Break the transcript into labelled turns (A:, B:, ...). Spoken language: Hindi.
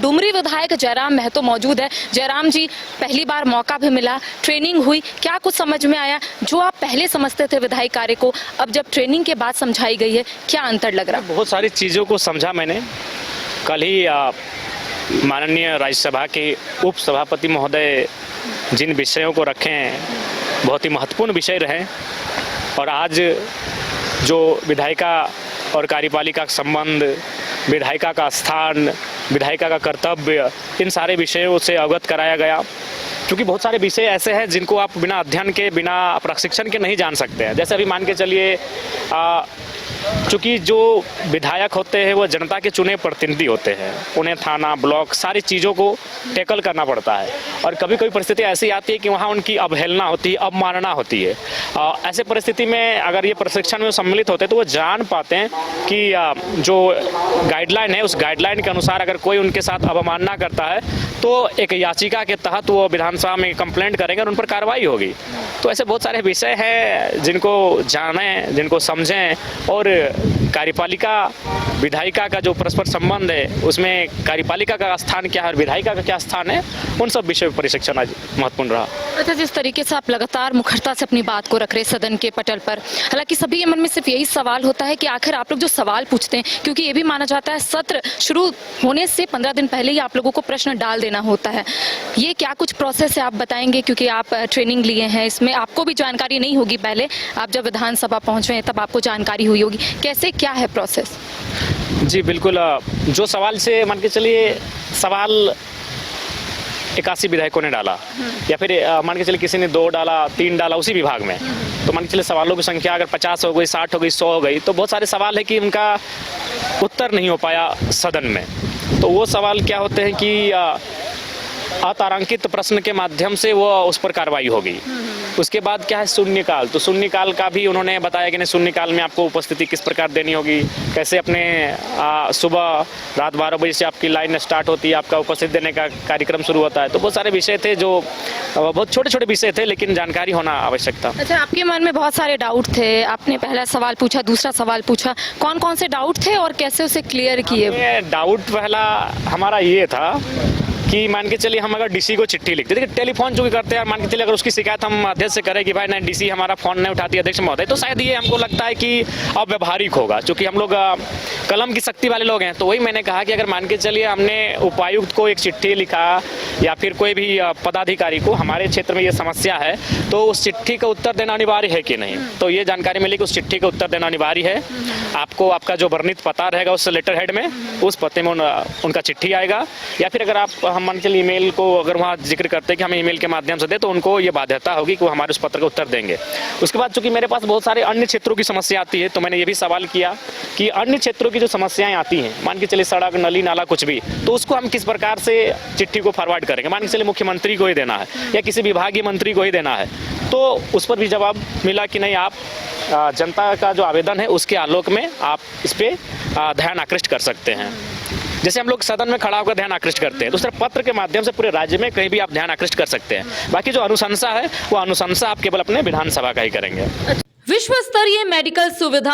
A: डुमरी विधायक जयराम महतो मौजूद है। जयराम जी, पहली बार मौका भी मिला, ट्रेनिंग हुई, क्या कुछ समझ में आया? जो आप पहले समझते थे विधायी कार्य को, अब जब ट्रेनिंग के बाद समझाई गई है, क्या अंतर लग रहा?
B: बहुत सारी चीज़ों को समझा मैंने। कल ही माननीय राज्यसभा के उप सभापति महोदय जिन विषयों को रखे हैं, बहुत ही महत्वपूर्ण विषय रहे। और आज जो विधायिका और कार्यपालिका का संबंध, विधायिका का स्थान, विधायिका का कर्तव्य, इन सारे विषयों से अवगत कराया गया। क्योंकि बहुत सारे विषय ऐसे हैं जिनको आप बिना अध्ययन के, बिना प्रशिक्षण के नहीं जान सकते हैं। जैसे अभी मान के चलिए, चूँकि जो विधायक होते हैं वो जनता के चुने प्रतिनिधि होते हैं, उन्हें थाना, ब्लॉक, सारी चीज़ों को टैकल करना पड़ता है। और कभी कभी परिस्थिति ऐसी आती है कि वहाँ उनकी अवहेलना होती है, अवमानना होती है। ऐसे परिस्थिति में अगर ये प्रशिक्षण में सम्मिलित होते हैं तो वो जान पाते हैं कि जो गाइडलाइन है, उस गाइडलाइन के अनुसार अगर कोई उनके साथ अवमानना करता है तो एक याचिका के तहत वो विधानसभा में कंप्लेंट करेंगे और उन पर कार्रवाई होगी। तो ऐसे बहुत सारे विषय हैं जिनको जानें, जिनको समझें, और कार्यपालिका विधायिका का जो परस्पर संबंध है, उसमें कार्यपालिका का स्थान क्या है और विधायिका का क्या स्थान है, उन सब विषय पर प्रशिक्षण आज महत्वपूर्ण रहा।
A: अच्छा, जिस तरीके से आप लगातार मुखरता से अपनी बात को रख रहे सदन के पटल पर, हालांकि सभी के मन में सिर्फ यही सवाल होता है कि आखिर आप लोग जो सवाल पूछते हैं, क्योंकि ये भी माना जाता है सत्र शुरू होने से 15 दिन पहले ही आप लोगों को प्रश्न डाल देना होता है, ये क्या कुछ प्रोसेस है आप बताएंगे? क्योंकि आप ट्रेनिंग लिए हैं, इसमें आपको भी जानकारी नहीं होगी। पहले आप जब विधानसभा पहुंचे हैं तब आपको जानकारी हुई होगी, कैसे क्या है प्रोसेस?
B: जी बिल्कुल। जो सवाल से मान के चलिए, सवाल 81 विधायकों ने डाला, या फिर मान के चलिए किसी ने 2 डाला, 3 डाला उसी विभाग में, तो मान के चलिए सवालों की संख्या अगर 50 हो गई, 60 हो गई, 100 हो गई, तो बहुत सारे सवाल है कि उनका उत्तर नहीं हो पाया सदन में। तो वो सवाल क्या होते हैं कि अतारांकित प्रश्न के माध्यम से वो उस पर कार्रवाई होगी। उसके बाद क्या है, शून्यकाल। तो शून्यकाल का भी उन्होंने बताया कि नहीं, शून्यकाल में आपको उपस्थिति किस प्रकार देनी होगी, कैसे अपने सुबह रात 12 बजे से आपकी लाइन स्टार्ट होती है, आपका उपस्थिति देने का कार्यक्रम शुरू होता है। तो बहुत सारे विषय थे जो बहुत छोटे छोटे विषय थे, लेकिन जानकारी होना आवश्यक था।
A: अच्छा, आपके मन में बहुत सारे डाउट थे, आपने पहला सवाल पूछा, दूसरा सवाल पूछा, कौन कौन से डाउट थे और कैसे उसे क्लियर किए?
B: डाउट पहला हमारा ये था कि मान के चलिए हम अगर डीसी को चिट्ठी लिखते, देखिए टेलीफोन जो भी करते हैं, मान के चलिए अगर उसकी शिकायत हम अध्यक्ष से करें कि भाई नहीं डीसी हमारा फोन नहीं उठाती अध्यक्ष महोदय, तो शायद ये हमको लगता है कि अव्यवहारिक होगा। क्योंकि हम लोग कलम की शक्ति वाले लोग हैं। तो वही मैंने कहा कि अगर मान के चलिए हमने उपायुक्त को एक चिट्ठी लिखा या फिर कोई भी पदाधिकारी को, हमारे क्षेत्र में ये समस्या है, तो उस चिट्ठी का उत्तर देना अनिवार्य है कि नहीं। तो ये जानकारी मिली कि उस चिट्ठी का उत्तर देना अनिवार्य है। आपको आपका जो वर्णित पता रहेगा उस लेटर हेड में, उस पते में उनका चिट्ठी आएगा। या फिर अगर आप हम मान के लिए ईमेल को अगर वहाँ जिक्र करते हैं कि हमें ईमेल के माध्यम से दे, तो उनको ये बाध्यता होगी कि वो हमारे उस पत्र का उत्तर देंगे। उसके बाद चूंकि मेरे पास बहुत सारे अन्य क्षेत्रों की समस्या आती है, तो मैंने ये भी सवाल किया कि अन्य क्षेत्रों की जो समस्याएं आती हैं, मान के चलिए सड़क, नली, नाला, कुछ भी, तो उसको हम किस प्रकार से चिट्ठी को फॉरवर्ड करेंगे। मान के चलिए मुख्यमंत्री को ही देना है या किसी विभागीय मंत्री को ही देना है, तो उस पर भी जवाब मिला कि नहीं, आप जनता का जो आवेदन है उसके आलोक में आप इस पर ध्यान आकृष्ट कर सकते हैं। जैसे हम लोग सदन में खड़ा होकर ध्यान आकृष्ट करते हैं, दूसरे पत्र के माध्यम से पूरे राज्य में कहीं भी आप ध्यान आकृष्ट कर सकते हैं। बाकी जो अनुशंसा है वो अनुशंसा आप केवल अपने विधानसभा का ही करेंगे।
C: विश्व स्तरीय मेडिकल सुविधा